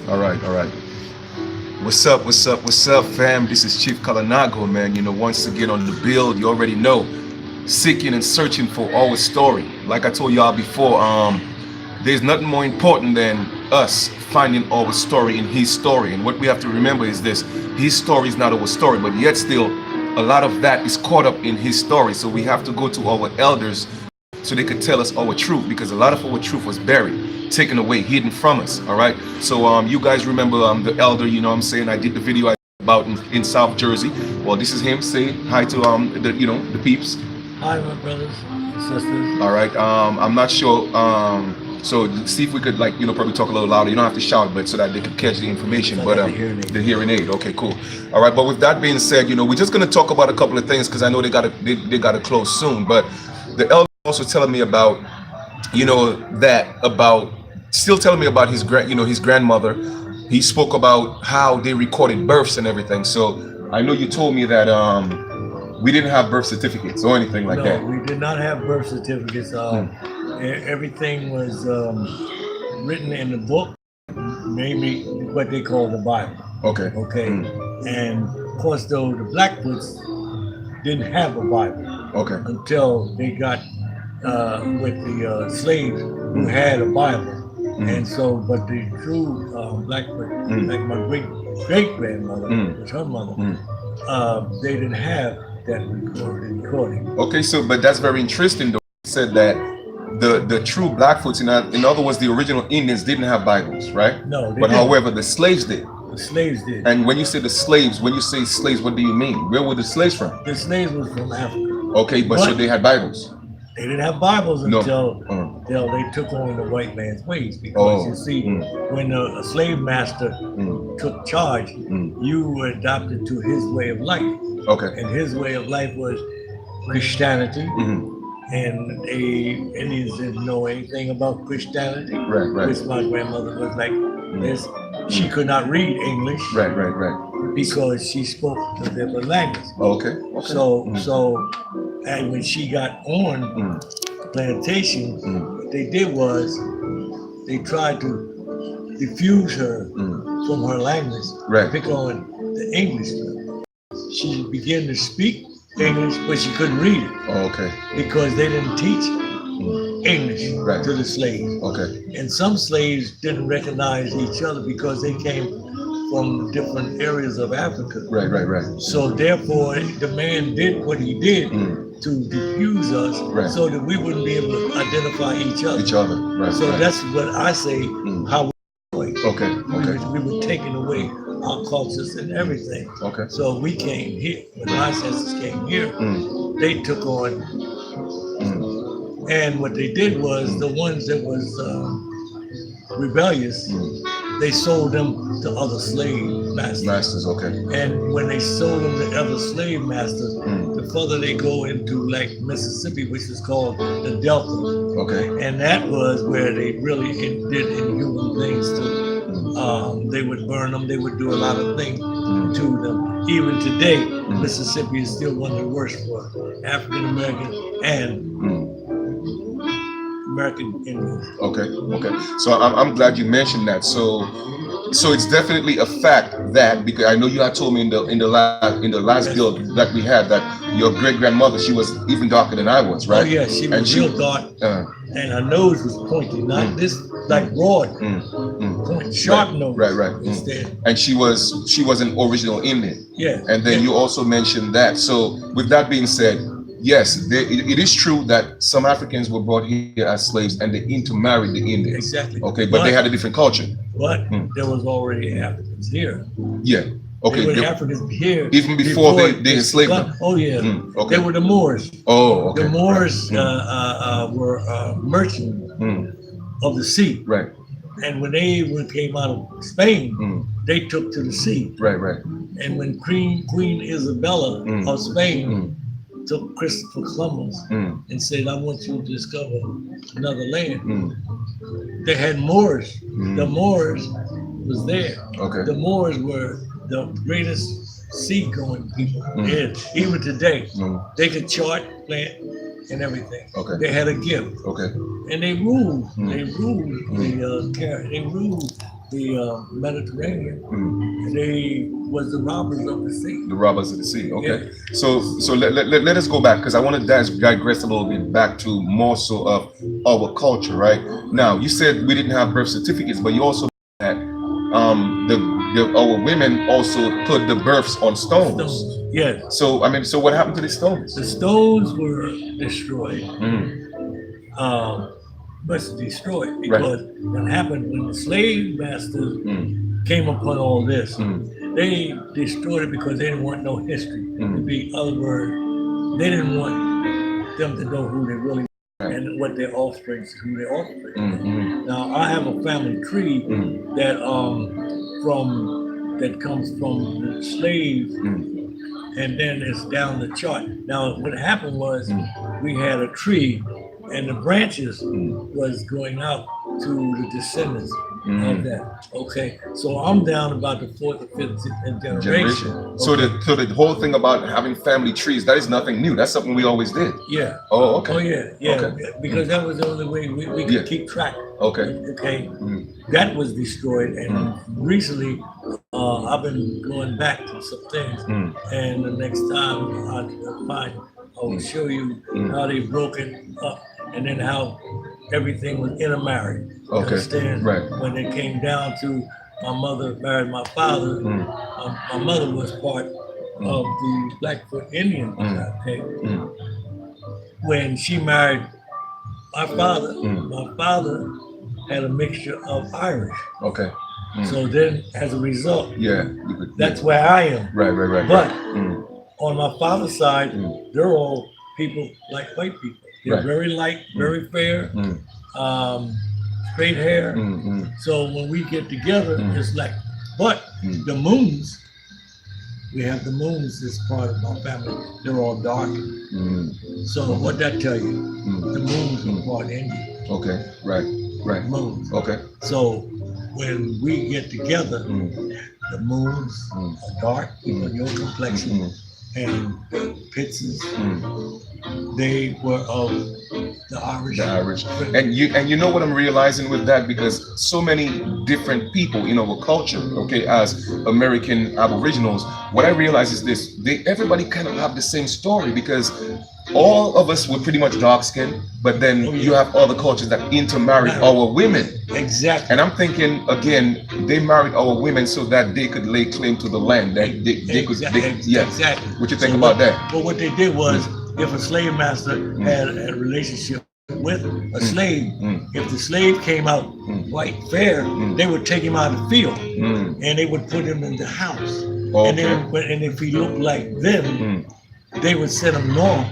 All right, all right. What's up, fam? This is Chief Kalanago, man. Once again on the build, you already know, seeking and searching for our story. Like I told y'all before, there's nothing more important than us finding our story in his story. And what we have to remember is this: his story is not our story, but yet still, a lot of that is caught up in his story. So we have to go to our elders so they could tell us our truth, because a lot of our truth was buried, taken away, hidden from us. All right. So you guys remember the elder, what I'm saying, I did the video about in South Jersey. Well, this is him. Say hi to the peeps. Hi, my brothers and sisters. All right. I'm not sure. So see if we could probably talk a little louder. You don't have to shout, but so that they could catch the information. Like But the hearing aid. Okay, cool. All right. But with that being said, we're just gonna talk about a couple of things because I know they gotta close soon. But the elder also telling me about still telling me about his grandmother. He spoke about how they recorded births and everything. So I know you told me that we didn't have birth certificates or anything like that. No, we did not have birth certificates. Everything was written in the book, maybe what they call the Bible. Okay. Okay. And of course, though, the Blackfoots didn't have a Bible. Okay. Until they got with the slaves who had a Bible. And so, but the true Blackfoot, like my great grandmother, was her mother, they didn't have that recording. Okay, so but that's very interesting though. You said that the true Blackfoots, in other words, the original Indians didn't have Bibles, right? No, they but didn't. However, the slaves did. The slaves did. And when you say slaves, what do you mean? Where were the slaves from? The slaves was from Africa. Okay, but so they had Bibles. They didn't have Bibles until No. they took on the white man's ways. Because you see, when a slave master took charge, you were adopted to his way of life. Okay. And his way of life was Christianity. And the Indians didn't know anything about Christianity. Right. Which my grandmother was like this. She could not read English. Right. Because she spoke a different language. Okay. So and when she got on plantation, what they did was they tried to diffuse her from her language, pick on the English. She began to speak English, but she couldn't read it. Okay. Because they didn't teach English to the slaves. Okay. And some slaves didn't recognize each other because they came from different areas of Africa. Right. So therefore, the man did what he did to diffuse us so that we wouldn't be able to identify each other. Right. So that's what I say, how we Okay. we were taking away our cultures and everything. Okay. So we came here, when my ancestors came here, they took on, and what they did was the ones that was rebellious, they sold them to other slave masters. Okay. And when they sold them to other slave masters, the further they go into like Mississippi, which is called the Delta. Okay. And that was where they really did inhuman things to. They would burn them. They would do a lot of things to them. Even today, Mississippi is still one of the worst for African American and American Indians. Okay. So I'm glad you mentioned that. So it's definitely a fact that, because I know you had told me in the last build that we had that your great grandmother, she was even darker than I was, right? Oh yeah, she was real dark, and her nose was pointy, not this like broad, point, sharp nose. Right. Instead. And she was an original Indian. Yeah. And then you also mentioned that. So with that being said, yes, it is true that some Africans were brought here as slaves and they intermarried the Indians. Exactly. Okay, but they had a different culture. But there was already Africans here. Yeah. Okay. There were Africans here even before they enslaved them. Oh yeah. Okay. They were the Moors. Oh, okay. The Moors were merchants of the sea. Right. And when they came out of Spain, they took to the sea. Right. And when Queen Isabella of Spain took Christopher Columbus and said, I want you to discover another land. They had Moors. The Moors was there. Okay. The Moors were the greatest seagoing people. Even today, they could chart, plant, and everything. Okay. They had a gift. Okay. And they ruled. They ruled the Mediterranean, Mm. they was the robbers of the sea. The robbers of the sea. Okay. So let us go back because I want to digress a little bit back to more so of our culture, right? Now you said we didn't have birth certificates, but you also that our women also put the births on stones. Stones. Yes. So I mean, so what happened to the stones? The stones were destroyed. Mm. Was destroyed because what happened when the slave masters Mm. came upon all this, Mm. they destroyed it because they didn't want no history. Mm. To be other word, they didn't want them to know who they really were Right. and what their offspring, who their offspring. Mm. Now I have a family tree Mm. that that comes from the slaves, Mm. and then it's down the chart. Now what happened was Mm. we had a tree, and the branches Mm. was going out to the descendants Mm. of that. Okay, so I'm down about the fourth or fifth generation. Generation. So Okay. the whole thing about having family trees, that is nothing new. That's something we always did. Yeah. Oh, okay. Oh yeah. Okay. Because that was the only way we could Yeah. keep track. Okay. Okay. Mm. That was destroyed, and Mm. recently I've been going back to some things, Mm. and the next time I will show you Mm. how they broke it up, and then how everything was intermarried. You Okay. understand? Right. When it came down to my mother married my father, Mm. my mother was part of the Blackfoot Indian. Mm. Okay. Mm. When she married my father, Mm. my father had a mixture of Irish. Okay. Mm. So then, as a result, Yeah. that's where I am. Right. But Mm. on my father's side, Mm. they're all people like white people. They're Right. very light, very fair, Mm. straight hair. Mm. So when we get together, Mm. it's like, but Mm. the moons, we have the moons as part of my family. They're all dark. Mm. So what that tell you? Mm. The moons Mm. are part Indian. Okay. Right. Moons. Okay. So when we get together, Mm. the moons Mm. are dark, people your complexion, Mm. and the Pitses, Mm. they were of the Irish. The Irish. And you know what I'm realizing with that, because so many different people in our culture, okay, as American Aboriginals, what I realize is this: everybody kind of have the same story, because all of us were pretty much dark skinned, but then you have other cultures that intermarried our women. Exactly. And I'm thinking again, they married our women so that they could lay claim to the land. That they could. Yeah. Exactly. What you think about that? But what they did was, if a slave master had a relationship with a slave, if the slave came out white fair, they would take him out of the field and they would put him in the house. And then, and if he looked like them, they would send him north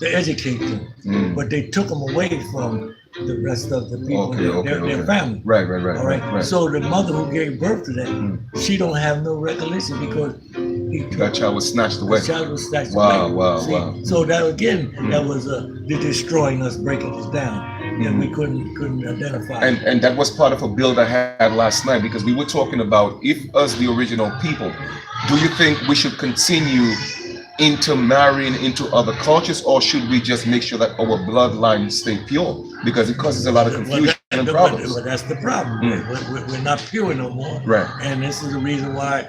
to educate them. But they took him away from the rest of the people, their family. Right. All right. So the mother who gave birth to them, she don't have no recollection because that child was snatched away. The child was snatched wow, away. Wow, See? wow. So that again, that was the destroying us, breaking us down, and we couldn't identify. And that was part of a bill I had last night, because we were talking about, if us, the original people, do you think we should continue intermarrying into other cultures, or should we just make sure that our bloodline stay pure, because it causes a lot of confusion and problems? Well, that's the problem. We're not pure no more. Right. And this is the reason why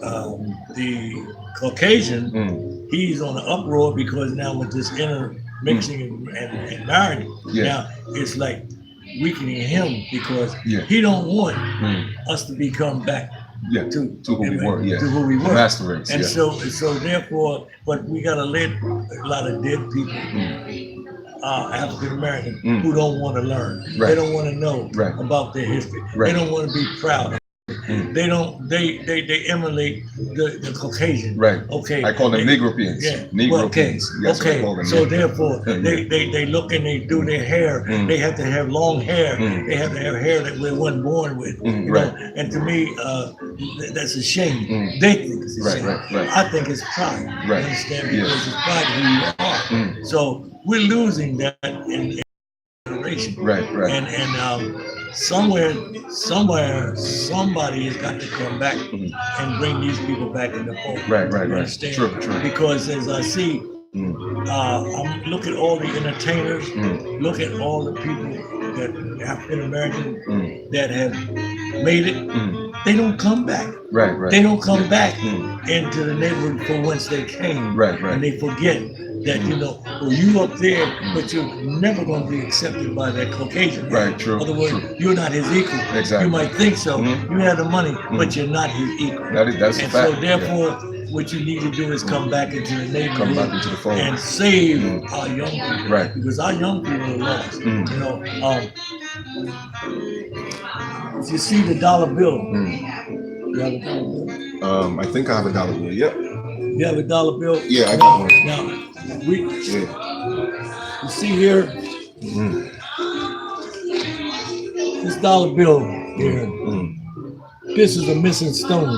the Caucasian, he's on the uproar, because now with this intermixing and marrying, now it's like weakening him, because he don't want us to become back to who we were. To who we were. Master race. And so therefore, but we gotta let a lot of dead people, African American, who don't want to learn. They don't want to know about their history. They don't want to be proud. They don't. They emulate the Caucasian. Right. Okay. I call them Negropeans. Yeah. Negropeans. Okay. So therefore, they look and they do their hair. They have to have long hair. They have to have hair that we weren't born with. You know? And to me, that's a shame. They think it's a shame. I think it's pride. You understand? Because it's pride who you are. So we're losing that in generation. Right. And somewhere, somebody has got to come back and bring these people back in the fold. Right. You understand? True. Because as I see, look at all the entertainers, look at all the people that African American that have made it, they don't come back. Right, right. They don't come back Mm. into the neighborhood from whence they came. Right, right. And they forget that, you know, well, you up there, but you're never going to be accepted by that Caucasian. Right, true, In other words, true. you're not his equal. Exactly. You might think so. Mhm. You have the money, but you're not his equal. That's a And fact. so therefore, what you need to do is come back into the neighborhood. Come back into the fold. And save our young people. Right. Because our young people are lost. Mm. You know, if you see the dollar bill, you have a dollar bill? I think I have a dollar bill. Yep. You have a dollar bill? Yeah, I got one. Now, Yeah. you see here, Mm. this dollar bill here, Mm. this is a missing stone.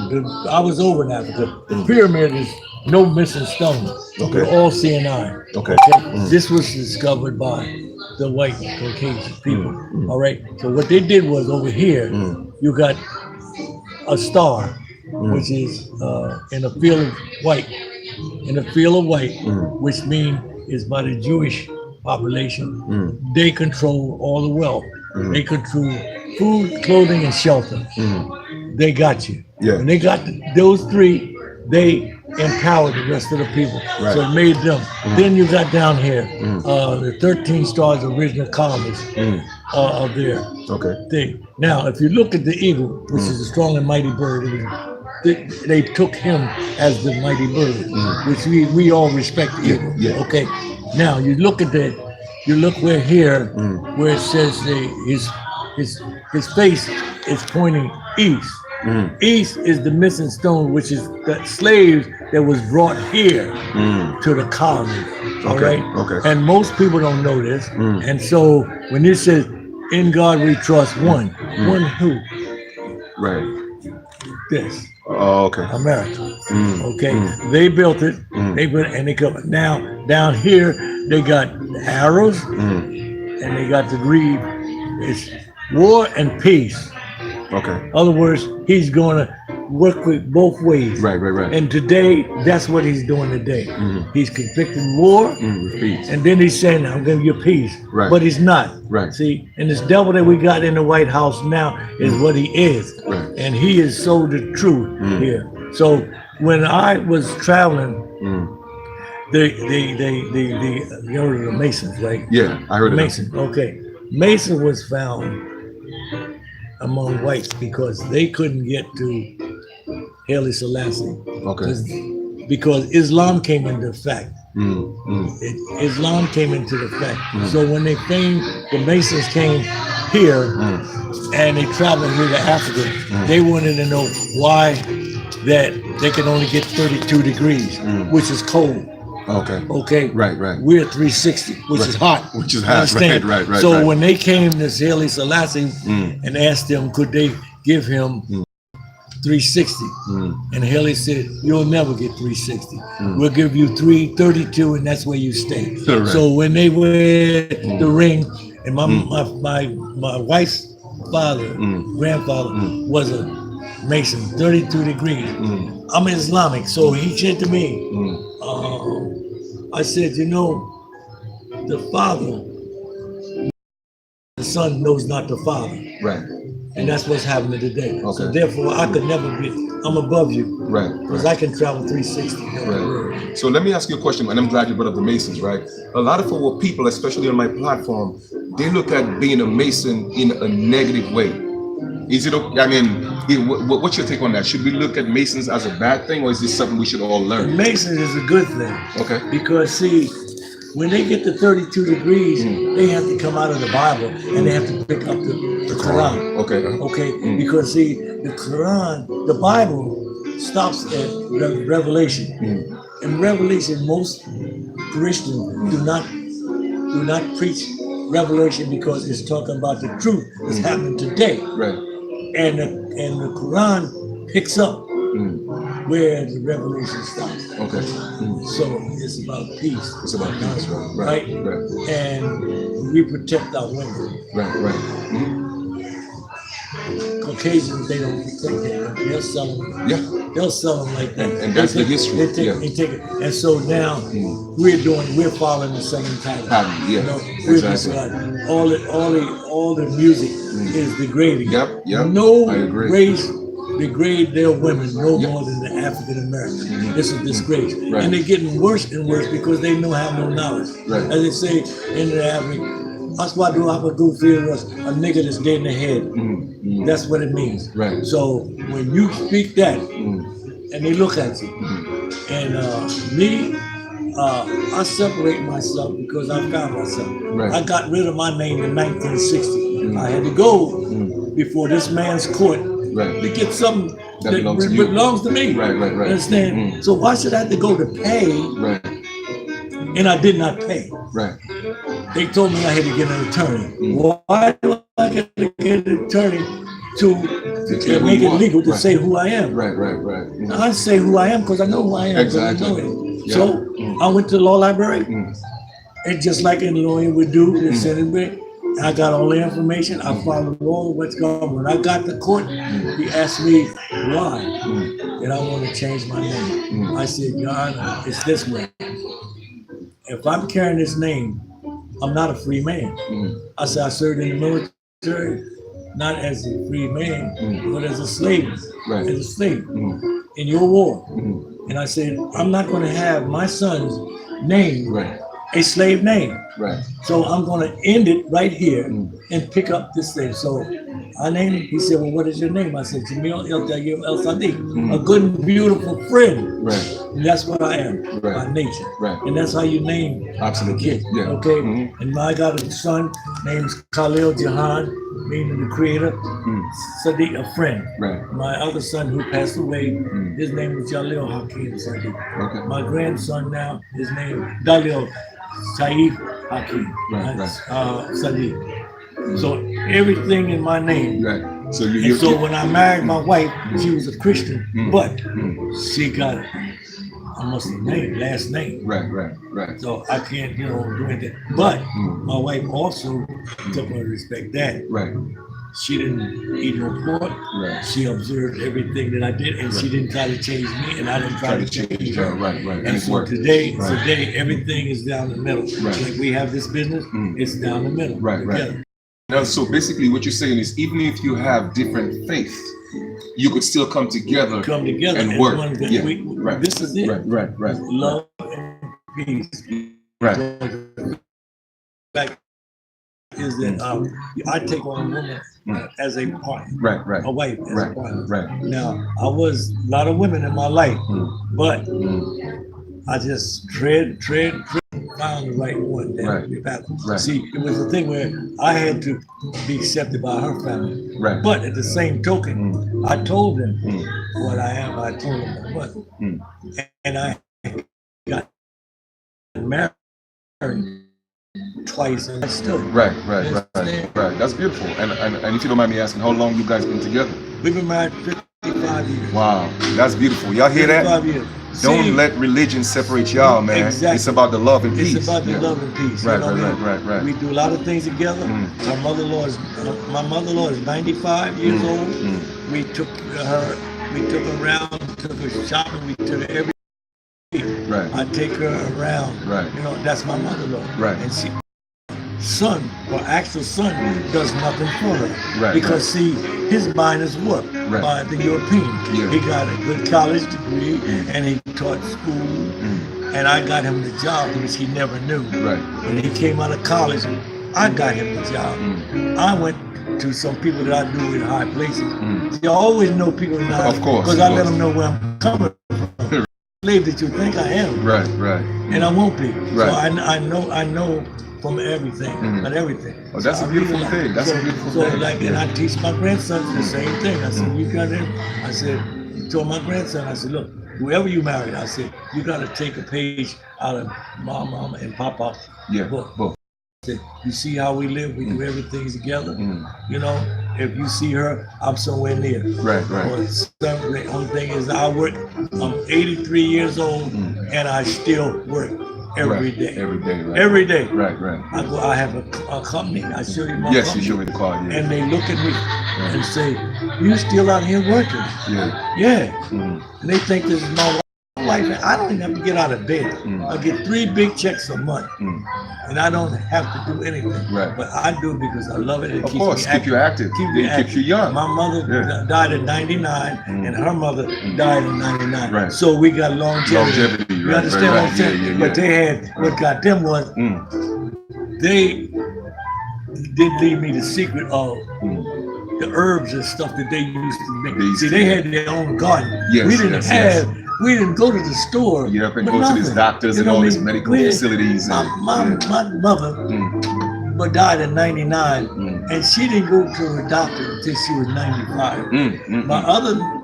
I was over in Africa. The pyramid is no missing stone. Okay. They're all CNI. Okay. This was discovered by the white Caucasian people. All right. So what they did was over here, you got a star, which is in a field of white. In a field of white, which means is by the Jewish population. They control all the wealth. They control food, clothing, and shelter. They got you. Yeah. When they got those three, they empowered the rest of the people. Right. So it made them. Then you got down here, the 13 stars original colonists are there. Okay. Thing. Now, if you look at the eagle, which is a strong and mighty bird, they took him as the mighty bird, which we all respect the eagle. yeah. Okay. Now you look at you look where here, where it says his face is pointing east. East is the missing stone, which is the slaves that was brought here to the colony. All Okay, right. okay. And most people don't know this. And so when it says, "In God we trust," one who? Right. This. Oh, okay. America. Okay, they built it. They built it, and they come now down here. They got the arrows, and they got the greed. It's war and peace. Okay. In other words, he's going to work with both ways. Right, right, right. And today, that's what he's doing today. He's conflicting war, With peace. and then he's saying, "I'm going to give you peace." Right. But he's not. Right. See, and this devil that we got in the White House now is what he is. Right. And he is so the truth here. So when I was traveling, they you know the Masons, right? Yeah, I heard of that. Mason. Okay. Mason was found among whites because they couldn't get to Haile Selassie. Okay. Because Islam came into effect. Islam came into effect. So when the Masons came here and they traveled here to Africa, they wanted to know why that they could only get 32 degrees, which is cold. Okay. Okay. Right, right. We're at 360, which is hot. Which is hot. Understand? Right, right, So right. when they came to Haile Selassie and asked them, could they give him 360? And Haile said, "You'll never get 360. We'll give you 332, and that's where you stay." Right. So when they wear the ring, and my wife's father, grandfather, was a Mason, 32 degrees. I'm Islamic, so he said to me, I said, "You know, the father, the son knows not the father." Right. And that's what's happening today. So Okay. therefore, I could never be, I'm above you. Right. Because I can travel 360. Right. So let me ask you a question, and I'm glad you brought up the Masons, right? A lot of our people, especially on my platform, they look at being a Mason in a negative way. Is it, I mean, what's your take on that? Should we look at Masons as a bad thing, or is this something we should all learn? Mason is a good thing. Okay. Because see, when they get to 32 degrees, they have to come out of the Bible and they have to pick up the Quran. Okay. Okay? Because see, the Quran, the Bible stops at Revelation. In Revelation, most Christians do not preach Revelation because it's talking about the truth that's happening today. Right. And the Quran picks up where the Revelation stops. Okay. So it's about peace. It's about peace, right? Right? Right. And we protect our women. Right. Right. Caucasians, they don't protect them. they'll sell them. Yeah. They'll sell them like that. And that's the history. They take it. And so now we're following the same pattern. Yeah. You know, we're just Exactly. all the music is degrading. Yep. No I agree. race degrade their women no more than the African Americans. This is a disgrace. Right. And they're getting worse and worse because they don't have no knowledge. Right. As they say in the African, that's why do have a good feel us a nigga that's dead in the head. That's what it means. Right. So when you speak that and they look at you, and me, I separate myself because I found myself. Right. I got rid of my name in 1960. I had to go before this man's court to get something that belongs to me. Right. Understand? So why should I have to go to pay? Right. And I did not pay. Right. They told me I had to get an attorney. Why do I get to get an attorney to make it legal to say who I am? Right. I say who I am because I know who I am. Exactly. I know it. Yeah. So I went to the law library. And just like any lawyer would do, they sent it back. I got all the information. I followed all of what's going on. When I got to court, he asked me why did I want to change my name. I said, God, it's this way. If I'm carrying this name, I'm not a free man. I said, I served in the military, not as a free man, but as a slave, Right. as a slave in your war. And I said, I'm not going to have my son's name Right. a slave name. Right. So I'm going to end it right here and pick up this thing. So I named him. He said, well, what is your name? I said, Jamil El Tayyib El Sadiq, a good and beautiful friend. Right. And that's what I am by nature. Right. And that's how you name a Absolutely. kid. Yeah. Okay. And I got a son named Khalil Jahan, meaning the creator. Sadiq, a friend. Right. My other son who passed away, his name was Jalil Hakim Sadiq. Okay. My grandson now, his name Dalil Saeed Hakim. Right. Sadiq. So everything in my name. Right. So And so when I married my wife, she was a Christian, but she got a Muslim name, last name. Right. So I can't, do anything. But my wife also took her to respect that. Right. She didn't eat no pork. Right. She observed everything that I did, and she didn't try to change me, and I didn't try to change her. Right. And And it's so worked. today, Right. everything is down the middle. Right. Like we have this business, it's down the middle. Right. together. Now, so basically, what you're saying is, even if you have different faiths, you could still come together. Come together And as work. one. Yeah. Right. This is it. Right. Love and peace. Right. Fact is that I take on a woman as a partner, Right. a wife as a partner. Right. Now, I was a lot of women in my life, but I just tread, found the right one. Right. Right. See, it was the thing where I had to be accepted by her family. Right. But at the same token, I told them what I am. I told them my mother. And I got married twice and I still. Right. That's beautiful. And if you don't mind me asking, how long you guys been together? We've been married 55 years. Wow, that's beautiful. Y'all hear that? 55 years. Don't See, let religion separate y'all, man. Exactly. It's about the love and peace. It's about the Yeah. love and peace. Right, you know what I mean? right. We do a lot of things together. My mother-in-law is 95 years old. We took her around, took her shopping, we took her every week. Right. I take her around. Right. That's my mother-in-law. Right. And actual son does nothing for her. Right, Because see, his mind is warped by the European. Yeah. He got a good college degree and he taught school. And I got him the job because he never knew. Right. When he came out of college, I got him the job. I went to some people that I knew in high places. You always know people in high Of course. because I let them know where I'm coming from. Slave that you think I am. Right. And I won't be. Right. So I know from everything, but everything. Oh, that's So a I beautiful realize- thing. That's a beautiful so thing. like, and I teach my grandson the same thing. I said, you got it. I said, told my grandson, I said, look, whoever you married, I said, you got to take a page out of mama and papa book. I said, you see how we live? We do everything together. If you see her, I'm somewhere near. Right. The only thing is I work, I'm 83 years old and I still work every day. Every day. Right. Every day. Right. I have a company. I show you my Yes, company. you show me the card. Yeah. And they look at me and say, you still out here working. Yeah. Yeah. Mm. And they think this is my life. I don't even have to get out of bed. I get 3 big checks a month. And I don't have to do anything. Right. But I do because I love it. It Of keeps course, me keep you active. Keep me It active. keeps you young. My mother died at 99 and her mother died in 99. Right. So we got longevity. Longevity, You right, understand right, what I'm right. saying? Yeah, yeah, But yeah. they had, what got them was, they did leave me the secret of the herbs and stuff that they used to make. They used See, to they make. had their own garden. Yes, We didn't yes, have, we didn't go to the store. You up and with go to nothing. these doctors You and know all what I these mean? medical We didn't- facilities. My mother but died in 99, and she didn't go to her doctor until she was 95.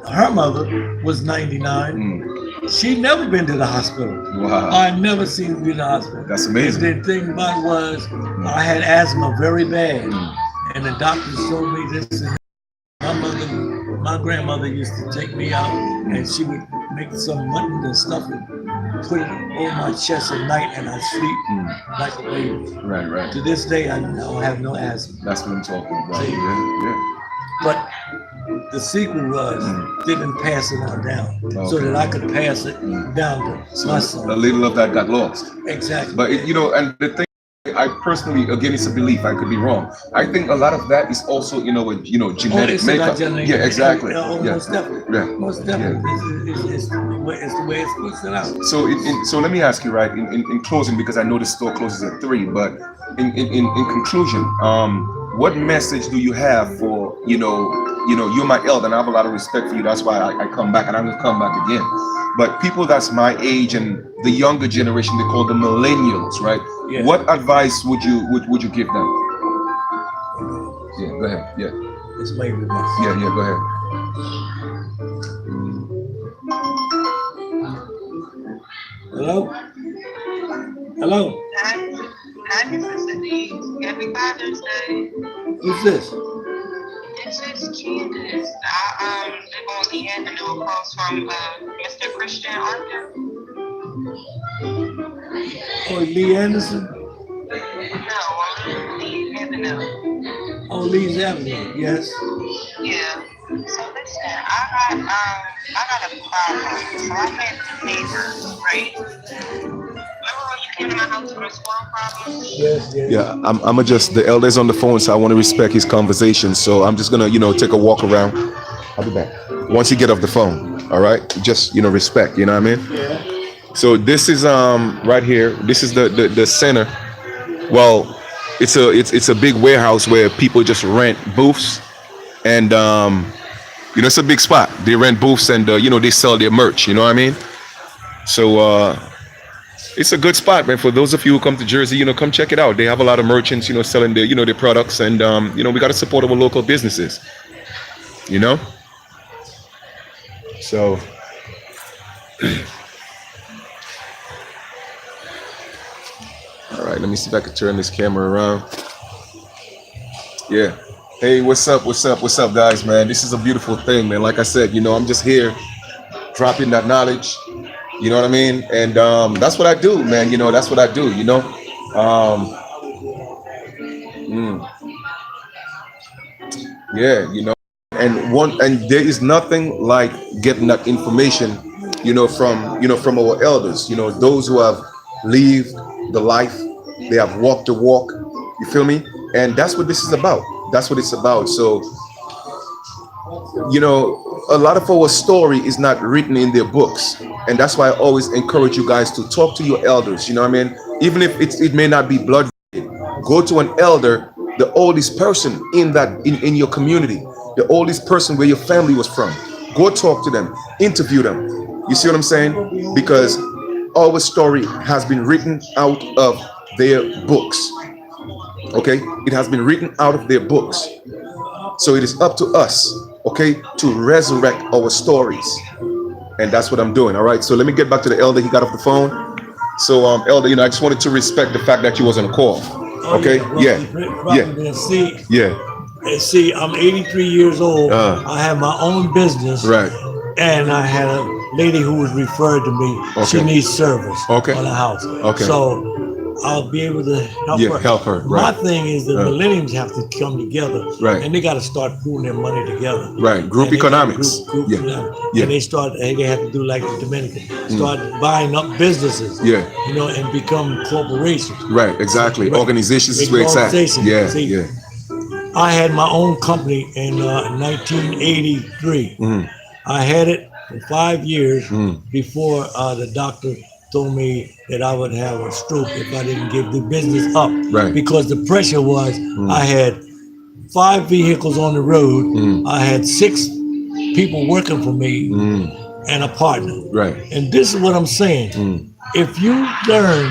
Her mother was 99. She never been to the hospital. Wow. I never seen her be to the hospital. That's amazing. And the thing about it was, I had asthma very bad, and the doctor showed me this. And my grandmother used to take me out, and she would make some mutton and stuff and put it on my chest at night, and I sleep like a baby. Right. To this day, I don't have no asthma. That's what I'm talking about. See? Yeah. But the secret was didn't pass it on down, so Okay. that I could pass it down to my A son. little of that got lost. Exactly. But and the thing, I personally, again, it's a belief. I could be wrong. I think a lot of that is also, genetic it's makeup. not genetic. Yeah, exactly. Most definitely. Yeah. Most definitely. It's the way it's supposed to out. So let me ask you, right? In closing, because I know the store closes at 3, but in conclusion, what message do you have for you're my elder, and I have a lot of respect for you. That's why I come back, and I'm gonna come back again. But people that's my age and the younger generation, they call them millennials, right? Yeah. What advice would you give them? Yeah, go ahead. Yeah, It's maybe my yeah, go ahead. Hello? Hello? Happy Felicity. Happy Father's Day. Who's this? This is Candace. I live on Lee Avenue across from Mr. Christian Arthur. Oh, Lee Anderson? No, on Lee Avenue. Oh, Lee's Avenue. Yes. Yeah. So listen, I got a problem. So I had two neighbors, right? Remember when you came to my house for a squirrel problem? Yes. Yeah, I'm just the elder's on the phone, so I want to respect his conversation. So I'm just gonna, take a walk around. I'll be back once you get off the phone. All right, just respect. You know what I mean? Yeah. So this is right here. This is the center. Well, it's a big warehouse where people just rent booths, and it's a big spot. They rent booths and they sell their merch. You know what I mean? So it's a good spot, man. For those of you who come to Jersey, come check it out. They have a lot of merchants, selling their their products, and we got to support our local businesses. So. All right, let me see if I can turn this camera around. Yeah. Hey, what's up, guys, man? This is a beautiful thing, man. Like I said, I'm just here dropping that knowledge. You know what I mean? And that's what I do, man. That's what I do, Yeah, and there is nothing like getting that information, from our elders, those who have lived the life, they have walked the walk. You feel me? And that's what this is about. That's what it's about. So, a lot of our story is not written in their books, and that's why I always encourage you guys to talk to your elders. You know what I mean? Even if it may not be blood, go to an elder, the oldest person in your community, the oldest person where your family was from. Go talk to them, interview them. You see what I'm saying? Because our story has been written out of their books. Okay, it has been written out of their books. So it is up to us, okay, to resurrect our stories. And that's what I'm doing. All right, so let me get back to the elder. He got off the phone. So elder, I just wanted to respect the fact that you was on a call. Okay. See, I'm 83 years old. I have my own business. Right. And I had a lady who was referred to me. Okay. She needs service Okay. on the house. Okay. So I'll be able to help Yeah, her. help her, My right. thing is the millenniums have to come together, Right. and they got to start pooling their money together. Right. Group And they got economics. group Yeah. economics. Yeah. And they have to do like the Dominican, start buying up businesses. Yeah. You know, and become corporations. Right. Exactly. Right. Organizations is where it's at. Organization. Yeah. See, Yeah. I had my own company in 1983. I had it for 5 years before the doctor told me that I would have a stroke if I didn't give the business up. Right. Because the pressure was I had 5 vehicles on the road. I had 6 people working for me and a partner. Right. And this is what I'm saying. If you learn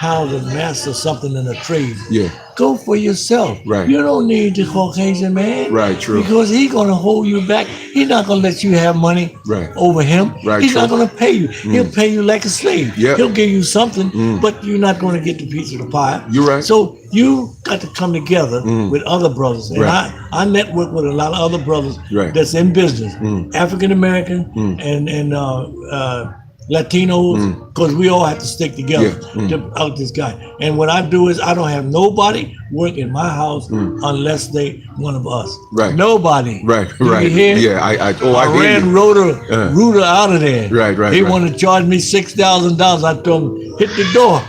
how to master something in a trade, Yeah. go for yourself. Right. You don't need the Caucasian man. Right, true. Because he's gonna hold you back. He's not gonna let you have money Right. over him. Right, He's not true. gonna pay you. He'll pay you like a slave. Yeah. He'll give you something, but you're not gonna get the piece of the pie. You're right. So you got to come together with other brothers. And Right. I network with a lot of other brothers Right. that's in business, African American and Latinos, because we all have to stick together to out this guy. And what I do is I don't have nobody work in my house unless they one of us. Right. Nobody. Right. You Right. hear? Yeah. I hear ran you. Rooter out of there. Right, right, He right. wanted to charge me $6,000. I told him, hit the door.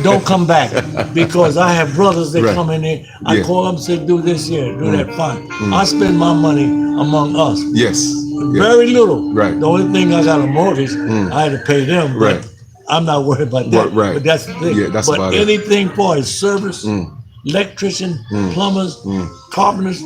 Don't come back. Because I have brothers that Right. come in there. I Yeah. call them, say, do this here, do that, fine. I spend my money among us. Yes. Yeah. Very little. Right. The only thing I got a mortgage, I had to pay them. But Right. I'm not worried about that. Right. But that's the thing. Yeah, that's but about it. anything for his service, electrician, plumbers, carpenters,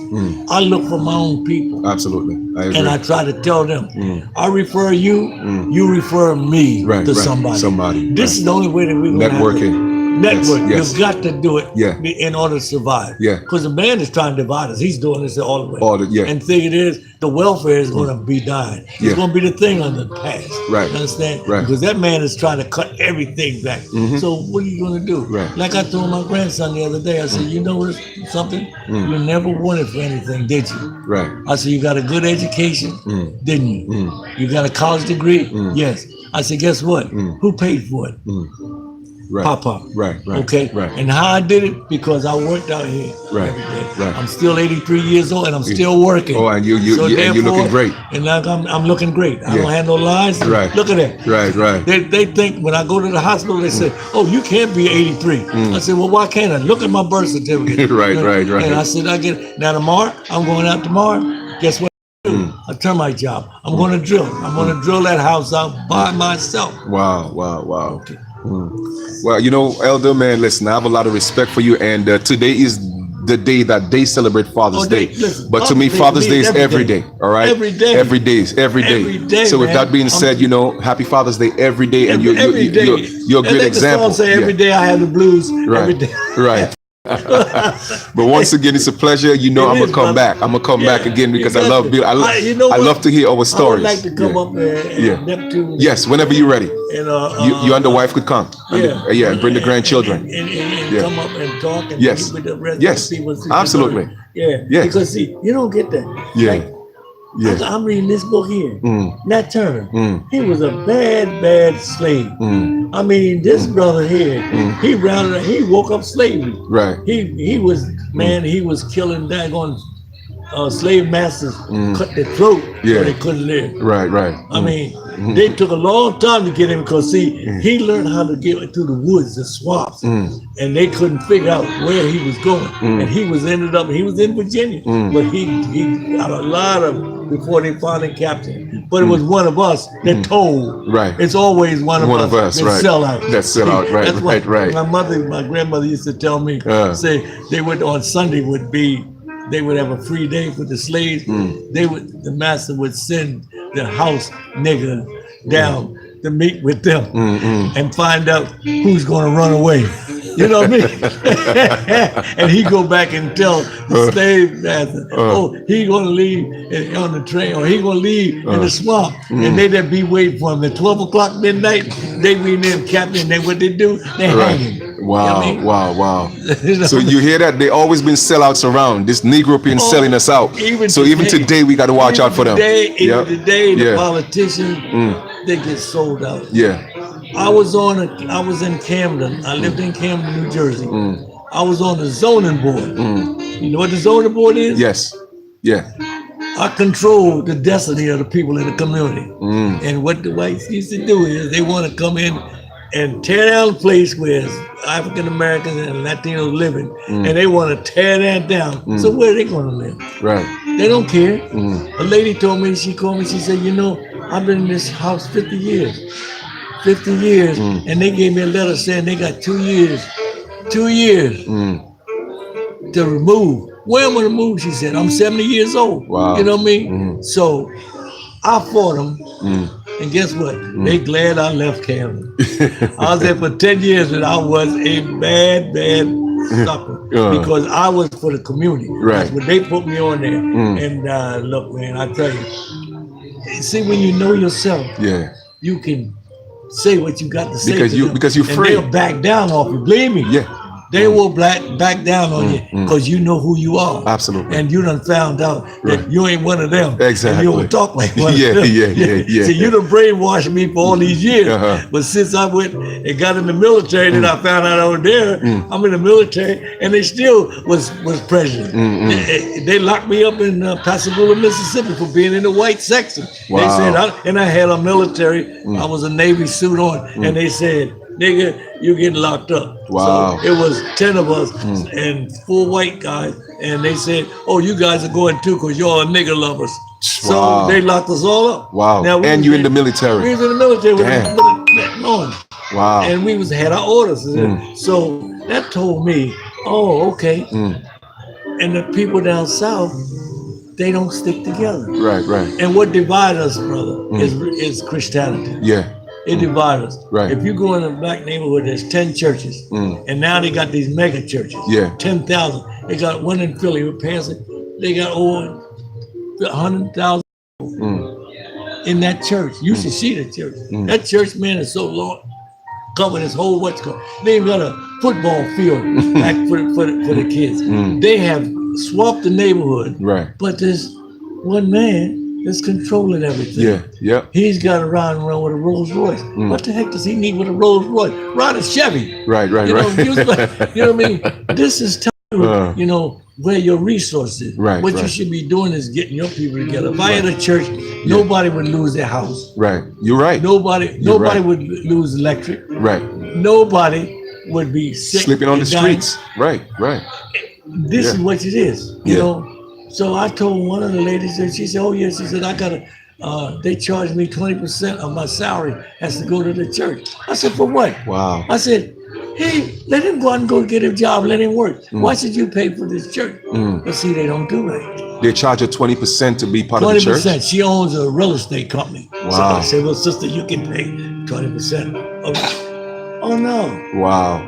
I look for my own people. Absolutely. I agree. And I try to tell them, I refer you, you refer me Right, to right. somebody. Somebody, This is the only way that we're going to Networking. network. Yes, yes. You've got to do it Yeah. in order to survive. Yeah. Because the man is trying to divide us. He's doing this all the way. All the- yeah. And the thing it is, the welfare is going to be dying. It's Yeah. going to be the thing on the past. Right. You understand? Right. Because that man is trying to cut everything back. So what are you going to do? Right. Like I told my grandson the other day, I said, you know something? You never wanted for anything, did you? Right. I said, you got a good education, didn't you? You got a college degree? Yes. I said, guess what? Who paid for it? Right. Papa. Right. Right. Okay. Right. And how I did it because I worked out here Right, every day. right. I'm still 83 years old and I'm still working. Oh, and you and you're looking therefore- great. And like I'm looking great. I Yeah. don't have no lies. Right. Look at that. Right. Right. They think when I go to the hospital, they say, "Oh, you can't be 83." I said, "Well, why can't I? Look at my birth certificate." Right, right, right. And I said, "I get now tomorrow. I'm going out tomorrow. Guess what? A termite job. I'm going to drill. I'm going to drill that house out by myself." Wow. Wow. Wow. Well, you know, Elder man, listen, I have a lot of respect for you, and today is the day that they celebrate Father's Oh, they- Day. listen, But to me, Father's Day is every day. All right, Every day. every day, every day. Every day, So with man. that being said, you know, Happy Father's Day every day, and you're Every day. you're a And great like example. The song say, Yeah. every day I have the blues. Right. Every day. Right. But once again, it's a pleasure. You know, It I'm is, gonna come brother. back. I'm gonna come Yeah, back again because you I got love to. Bill. You know I what? love to hear our I would stories. like to come Yeah. up and Yeah. Neptune. Yes, whenever you're ready. And, You and the wife could come. Yeah. And bring the grandchildren. And Yeah. come up and talk and Yes. meet with the rest Yes. of the people. Absolutely. Yeah. Yeah. Because see, you don't get that. Yeah. Like, Yeah. I'm reading this book here. Mm. Nat Turner. Mm. He was a bad slave. Mm. I mean, this brother here, he woke up slavery. Right. He was, man, he was killing daggone slave masters, cut their throat Yeah. so they couldn't live. Right. Right. I mean, they took a long time to get him because see, he learned how to get through the woods, the swamps, and they couldn't figure out where he was going. And he was he was in Virginia, but he got a lot of before they finally captured him. But it was one of us that told. Right. It's always one of us that right. sell out. That sell out. Right. That's what Right. Right. my grandmother used to tell me. Say they would on Sunday they would have a free day for the slaves. The master would send the house nigger down to meet with them and find out who's going to run away. You know what I mean? And he go back and tell the slave master, oh, he going to leave on the train, or he going to leave in the swamp. And they that be waiting for him at 12 o'clock midnight. They be in there, captain. Then what they do? They hang him. Wow, You know what I mean? wow. You know? So you hear that? They always been sellouts around. This Negro been selling us out. even So even today we got to watch out for them. Even Yep. today, the Yeah. politicians, they get sold out. Yeah. I was in Camden. I lived in Camden, New Jersey. I was on the zoning board. You know what the zoning board is? Yes. Yeah. I control the destiny of the people in the community. And what the whites used to do is they want to come in and tear down the place where African Americans and Latinos living, and they want to tear that down. So where are they going to live? Right. They don't care. A lady told me, she called me, she said, you know, I've been in this house 50 years. 50 years, and they gave me a letter saying they got 2 years to remove. Where am I going to move? She said, I'm 70 years old. Wow. You know what I mean? So I fought them, and guess what? They glad I left Camden. I was there for 10 years, and I was a bad sucker because I was for the community. Right. That's what they put me on there. And look, man, I tell you, see, when you know yourself, you can say what you got to say because you're free. And they'll back down off you. Believe me. Yeah. They will back down on you because you know who you are. Absolutely. And you done found out that you ain't one of them. Exactly. And you don't talk like one Yeah, of them. yeah. See, you done brainwashed me for all these years. But since I went and got in the military, then I found out over there, I'm in the military, and they still was president. They locked me up in Pascagoula, Mississippi for being in the white section. Wow. They said, I had a military, I was a Navy suit on, and they said, nigga, you getting locked up. Wow. So it was 10 of us and 4 white guys, and they said, oh, you guys are going too because you're all nigger lovers. Wow. So they locked us all up. Wow. Now, And you in the military. We was in the military with Damn. the on. Wow. And we had our orders. So that told me, oh, okay. And the people down south, they don't stick together. Right. And what divides us, brother, is Christianity. Yeah. It divides us. Right. If you go in a black neighborhood, there's 10 churches, and now they got these mega churches. Yeah. 10,000. They got one in Philly with Panther. They got over 100,000 in that church. You should see the church. That church, man, is so long, covered this whole what's called. They even got a football field back for the kids. They have swapped the neighborhood. Right. But there's one man that's controlling everything. Yeah. He's got to run around with a Rolls Royce. What the heck does he need with a Rolls Royce? Ride a Chevy. Right. You know what I mean? This is telling you, know, where your resources is. Right, What right. you should be doing is getting your people together. If I had a church, nobody would lose their house. Right. You're right. Nobody right. would lose electric. Right. Nobody would be sick. Sleeping on the and dying. streets. Right. This is what it is, you know. So I told one of the ladies, and she said, "Oh yes," she said, "I gotta. They charge me 20% of my salary has to go to the church." I said, "For what?" Wow. I said, "Hey, let him go out and go get a job. Let him work. Why should you pay for this church?" But see, they don't do that. They charge her 20% to be part of the church. 20%. She owns a real estate company. So Wow. I said, "Well, sister, you can pay 20% of it." Oh no. Wow.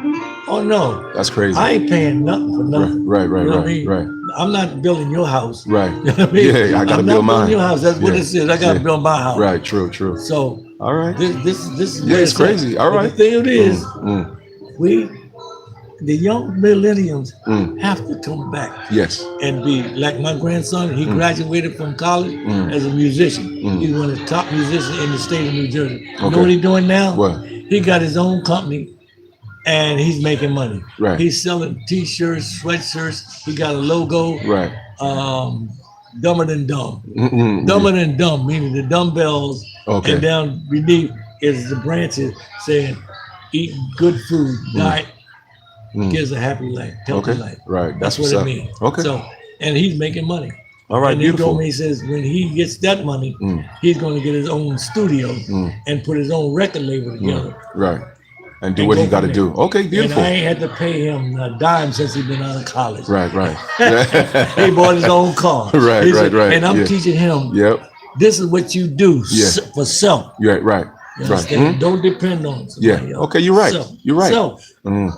Oh no. That's crazy. I ain't paying nothing for nothing. Right. You know what I mean? Right. I'm not building your house. Right. You know what I mean? Yeah, I gotta I'm build not building mine. your house. That's what Yeah. it is. I gotta Yeah. build my house. Right. True. So All right. this is Yeah, where it's crazy. at. All But right. the thing it is, Mm. the young millennials have to come back Yes. and be like my grandson. He graduated from college as a musician. He's one of the top musicians in the state of New Jersey. You know Okay. what he's doing now? What? He got his own company and he's making money. Right. He's selling t-shirts, sweatshirts. He got a logo. Right. Dumber Than Dumb. Mm-mm. Dumber Than Dumb, meaning the dumbbells. Okay. And down beneath is the branches saying, eat good food, diet gives a happy life, healthy Okay. life. Right. That's what's what it up. means. Okay. So, and he's making money. All right. And he Beautiful. told me, he says, when he gets that money, he's going to get his own studio and put his own record label together. Right. And do And what go he got to from do. Okay. Beautiful. And I ain't had to pay him a dime since he's been out of college. Right. He bought his own car. Right, He right, said- right, And I'm yeah. teaching him, Yep. this is what you do Yeah. for self. Right. Right. You Right. understand? Don't depend on somebody Yeah. else. Okay. You're right. Self. You're right. Self. Mm.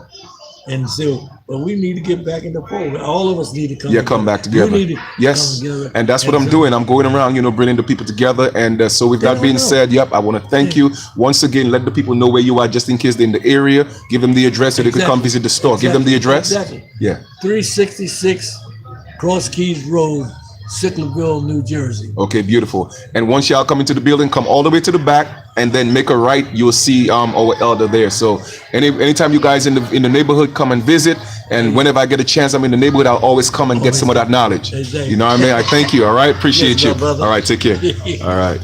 And so, but we need to get back in the fold. All of us need to come. Yeah, come back together. We need to Yes, come together. and that's what I'm so- doing. I'm going around, bringing the people together. And so with that Yeah, being I know. said, yep, I want to thank you once again. Let the people know where you are, just in case they're in the area. Give them the address so they can come Exactly. visit the store. Give them the address. Exactly. Yeah. 366 Cross Keys Road, Sicklerville, New Jersey. Okay, beautiful. And once y'all come into the building, come all the way to the back. and then make a right, you'll see our elder there. So anytime you guys in the neighborhood, come and visit. And whenever I get a chance, I'm in the neighborhood, I'll always come and get some of that knowledge. Exactly. You know what I mean? I thank you. All right, appreciate Yes, my you. brother. All right, take care. All right.